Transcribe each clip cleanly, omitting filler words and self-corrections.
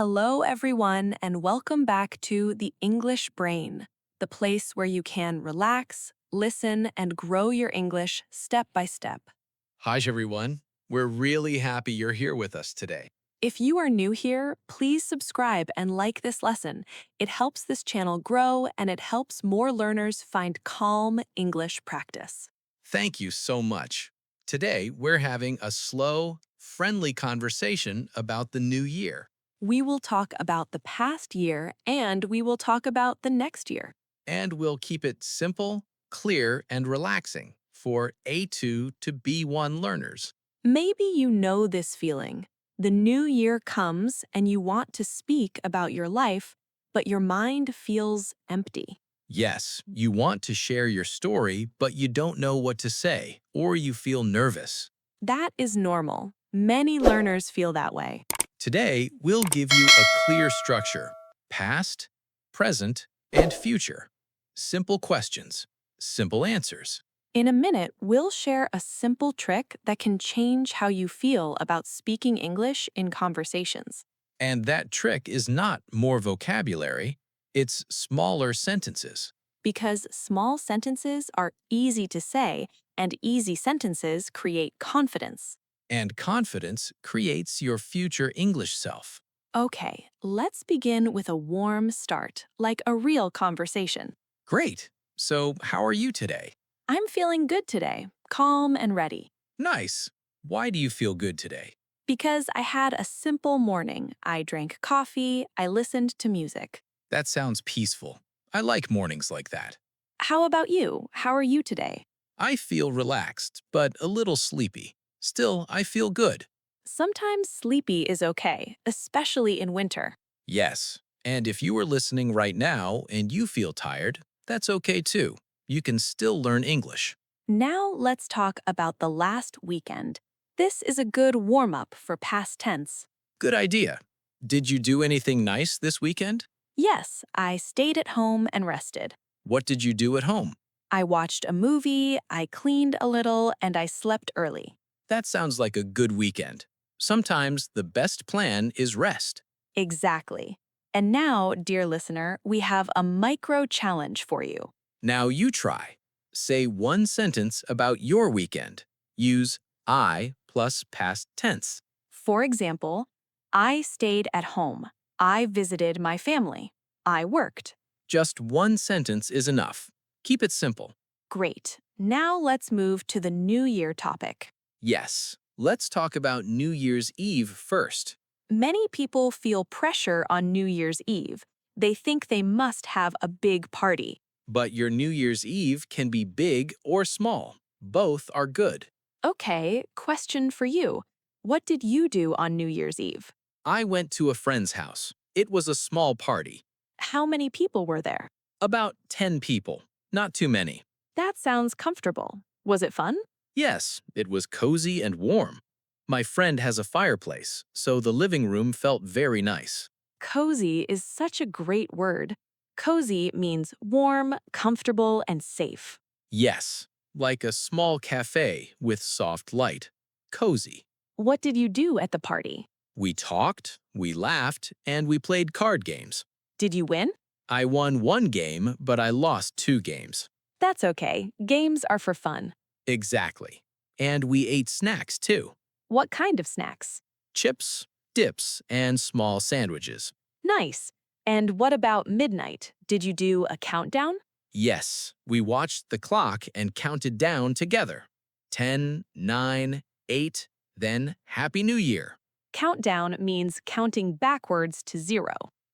Hello, everyone, and welcome back to The English Brain, the place where you can relax, listen, and grow your English step by step. Hi, everyone. We're really happy you're here with us today. If you are new here, please subscribe and like this lesson. It helps this channel grow and it helps more learners find calm English practice. Thank you so much. Today, we're having a slow, friendly conversation about the new year, We will talk about the past year and we will talk about the next year. and we'll keep it simple, clear, and relaxing for A2 to B1 learners. Maybe you know this feeling. The new year comes and you want to speak about your life, but your mind feels empty. Yes, you want to share your story, but you don't know what to say, or you feel nervous. That is normal. Many learners feel that way. Today, we'll give you a clear structure: past, present, and future. Simple questions, simple answers. In a minute, we'll share a simple trick that can change how you feel about speaking English in conversations. And that trick is not more vocabulary, it's smaller sentences. Because small sentences are easy to say, and easy sentences create confidence. And confidence creates your future English self. Okay, let's begin with a warm start, like a real conversation. Great! So, how are you today? I'm feeling good today, calm and ready. Nice! Why do you feel good today? Because I had a simple morning. I drank coffee, I listened to music. That sounds peaceful. I like mornings like that. How about you? How are you today? I feel relaxed, but a little sleepy. Still, I feel good. Sometimes sleepy is okay, especially in winter. Yes, and if you are listening right now and you feel tired, that's okay too. You can still learn English. Now let's talk about the last weekend. This is a good warm up for past tense. Good idea. Did you do anything nice this weekend? Yes, I stayed at home and rested. What did you do at home? I watched a movie, I cleaned a little, and I slept early. That sounds like a good weekend. Sometimes the best plan is rest. Exactly. And now, dear listener, we have a micro challenge for you. Now you try. Say one sentence about your weekend. Use I plus past tense. For example, I stayed at home. I visited my family. I worked. Just one sentence is enough. Keep it simple. Great. Now let's move to the New Year topic. Yes, let's talk about New Year's Eve first. Many people feel pressure on New Year's Eve. They think they must have a big party. But your New Year's Eve can be big or small. Both are good. Okay, question for you. What did you do on New Year's Eve? I went to a friend's house. It was a small party. How many people were there? About 10 people. Not too many. That sounds comfortable. Was it fun? Yes, it was cozy and warm. My friend has a fireplace, so the living room felt very nice. Cozy is such a great word. Cozy means warm, comfortable, and safe. Yes, like a small cafe with soft light. Cozy. What did you do at the party? We talked, we laughed, and we played card games. Did you win? I won one game, but I lost two games. That's okay. Games are for fun. Exactly. And we ate snacks too. What kind of snacks? Chips, dips, and small sandwiches. Nice. And what about midnight? Did you do a countdown? Yes, we watched the clock and counted down together. 10, 9, 8, then Happy New Year. Countdown means counting backwards to 0.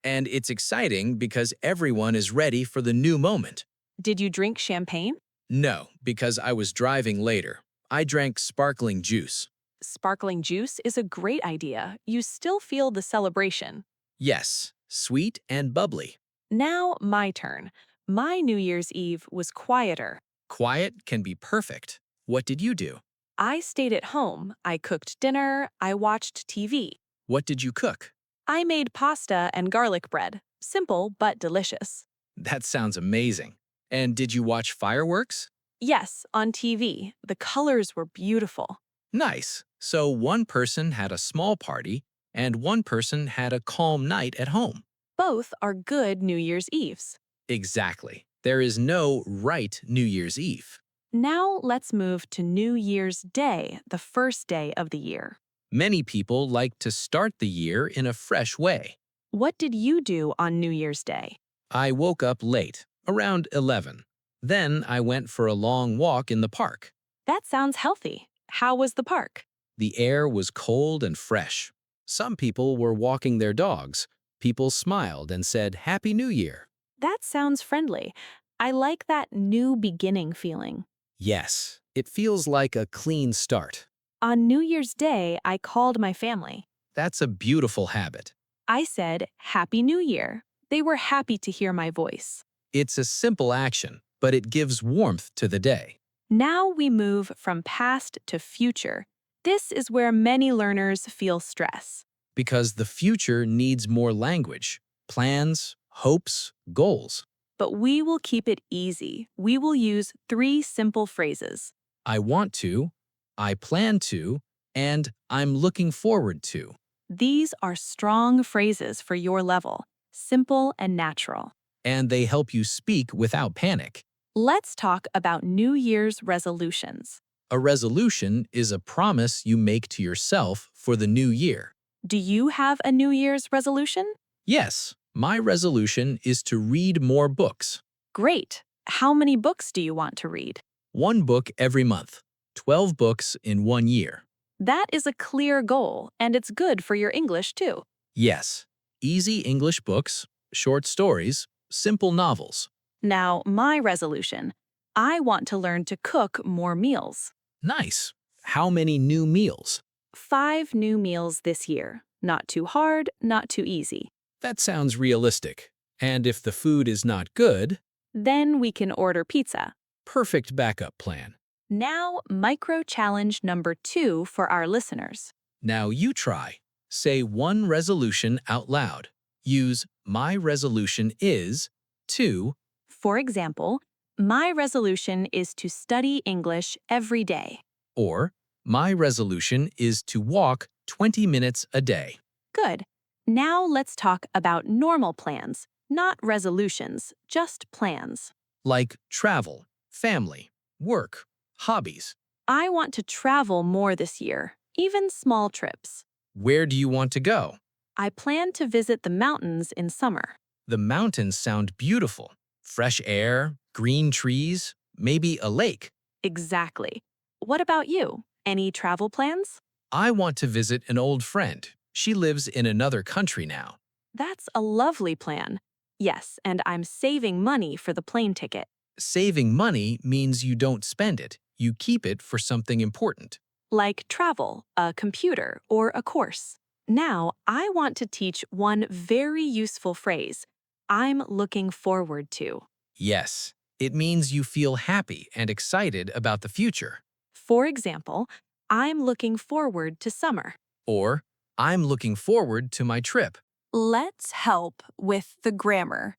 And it's exciting because everyone is ready for the new moment. Did you drink champagne? No, because I was driving later. I drank sparkling juice. Sparkling juice is a great idea. You still feel the celebration. Yes, sweet and bubbly. Now, my turn. My New Year's Eve was quieter. Quiet can be perfect. What did you do? I stayed at home. I cooked dinner. I watched TV. What did you cook? I made pasta and garlic bread. Simple but delicious. That sounds amazing. And did you watch fireworks? Yes, on TV. The colors were beautiful. Nice. So one person had a small party, and one person had a calm night at home. Both are good New Year's Eves. Exactly. There is no right New Year's Eve. Now let's move to New Year's Day, the first day of the year. Many people like to start the year in a fresh way. What did you do on New Year's Day? I woke up late, around 11. Then I went for a long walk in the park. That sounds healthy. How was the park? The air was cold and fresh. Some people were walking their dogs. People smiled and said, Happy New Year. That sounds friendly. I like that new beginning feeling. Yes, it feels like a clean start. On New Year's Day, I called my family. That's a beautiful habit. I said, Happy New Year. They were happy to hear my voice. It's a simple action, but it gives warmth to the day. Now we move from past to future. This is where many learners feel stress. Because the future needs more language, plans, hopes, goals. But we will keep it easy. We will use 3 simple phrases. I want to, I plan to, and I'm looking forward to. These are strong phrases for your level, simple and natural. And they help you speak without panic. Let's talk about New Year's resolutions. A resolution is a promise you make to yourself for the new year. Do you have a New Year's resolution? Yes, my resolution is to read more books. Great. How many books do you want to read? 1 book every month, 12 books in 1 year. That is a clear goal, and it's good for your English too. Yes, easy English books, short stories, simple novels. Now, my resolution. I want to learn to cook more meals. Nice. How many new meals? 5 new meals this year. Not too hard, not too easy. That sounds realistic. And if the food is not good, Then we can order pizza. perfect backup plan. Now, micro challenge number 2 for our listeners. Now you try. Say one resolution out loud. Use my resolution is to, For example, my resolution is to study English every day. or my resolution is to walk 20 minutes a day. Good. Now let's talk about normal plans, not resolutions, just plans. Like travel, family, work, hobbies. I want to travel more this year, even small trips. Where do you want to go? I plan to visit the mountains in summer. The mountains sound beautiful. Fresh air, green trees, maybe a lake. Exactly. What about you? Any travel plans? I want to visit an old friend. She lives in another country now. That's a lovely plan. Yes, and I'm saving money for the plane ticket. Saving money means you don't spend it. You keep it for something important. Like travel, a computer, or a course. Now, I want to teach one very useful phrase. I'm looking forward to. Yes, it means you feel happy and excited about the future. For example, I'm looking forward to summer. Or, I'm looking forward to my trip. Let's help with the grammar.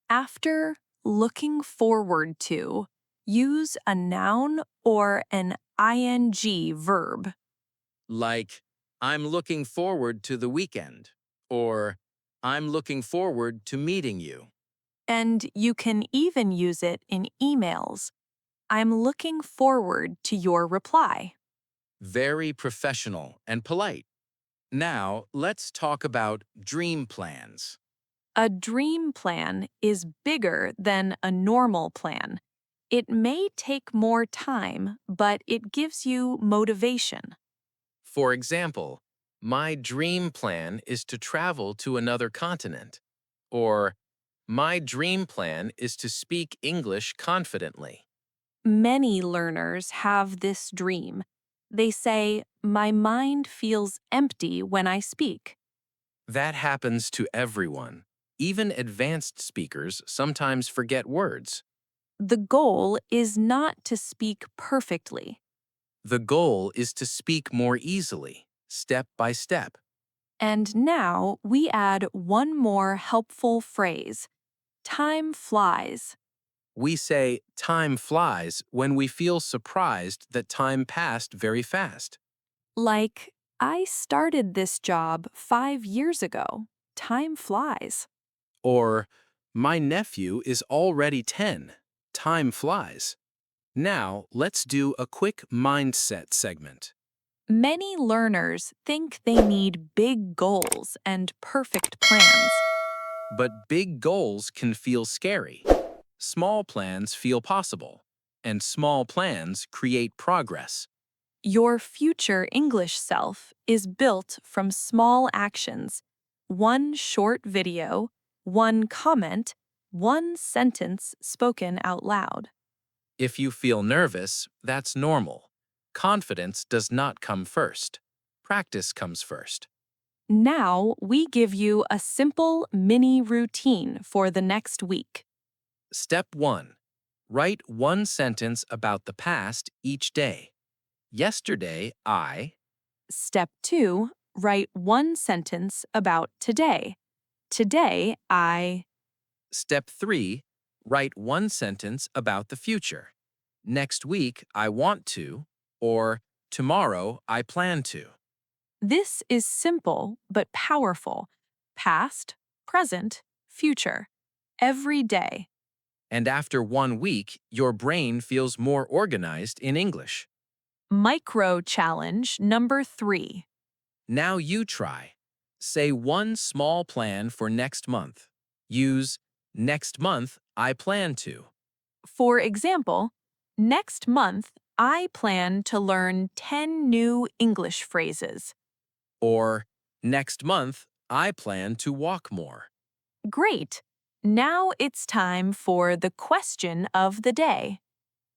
After looking forward to, use a noun or an ing verb. Like, I'm looking forward to the weekend. Or, I'm looking forward to meeting you. And you can even use it in emails. I'm looking forward to your reply. Very professional and polite. Now, let's talk about dream plans. A dream plan is bigger than a normal plan. It may take more time, but it gives you motivation. For example, my dream plan is to travel to another continent. Or, my dream plan is to speak English confidently. Many learners have this dream. They say, my mind feels empty when I speak. That happens to everyone. Even advanced speakers sometimes forget words. The goal is not to speak perfectly. The goal is to speak more easily, step by step. And now we add one more helpful phrase. Time flies. We say time flies when we feel surprised that time passed very fast. Like, I started this job 5 years ago. Time flies. Or, my nephew is already 10. Time flies. Now, let's do a quick mindset segment. Many learners think they need big goals and perfect plans. But big goals can feel scary. Small plans feel possible, and small plans create progress. Your future English self is built from small actions. One short video, one comment, one sentence spoken out loud. If you feel nervous, that's normal. Confidence does not come first. Practice comes first. Now we give you a simple mini routine for the next week. Step 1. Write one sentence about the past each day. Yesterday, I. Step 2. Write one sentence about today. Today, I. Step 3. Write one sentence about the future. Next week, I want to, or tomorrow, I plan to. This is simple but powerful. Past, present, future. Every day. And after 1 week, your brain feels more organized in English. Micro challenge number 3. Now you try. Say one small plan for next month. Use next month, I plan to. For example, next month I plan to learn 10 new English phrases. Or next month, I plan to walk more. Great! Now it's time for the question of the day.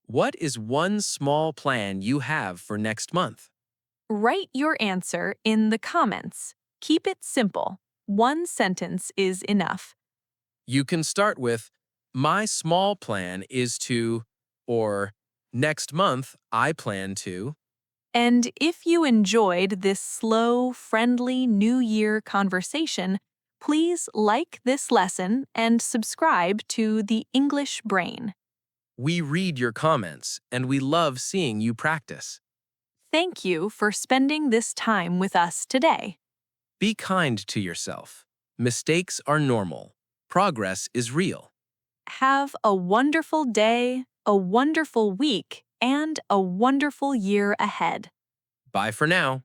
What is one small plan you have for next month? Write your answer in the comments. Keep it simple. One sentence is enough. You can start with, my small plan is to, or next month, I plan to. And if you enjoyed this slow, friendly New Year conversation, please like this lesson and subscribe to The English Brain. We read your comments, and we love seeing you practice. Thank you for spending this time with us today. Be kind to yourself. Mistakes are normal. Progress is real. Have a wonderful day, a wonderful week, and a wonderful year ahead. Bye for now.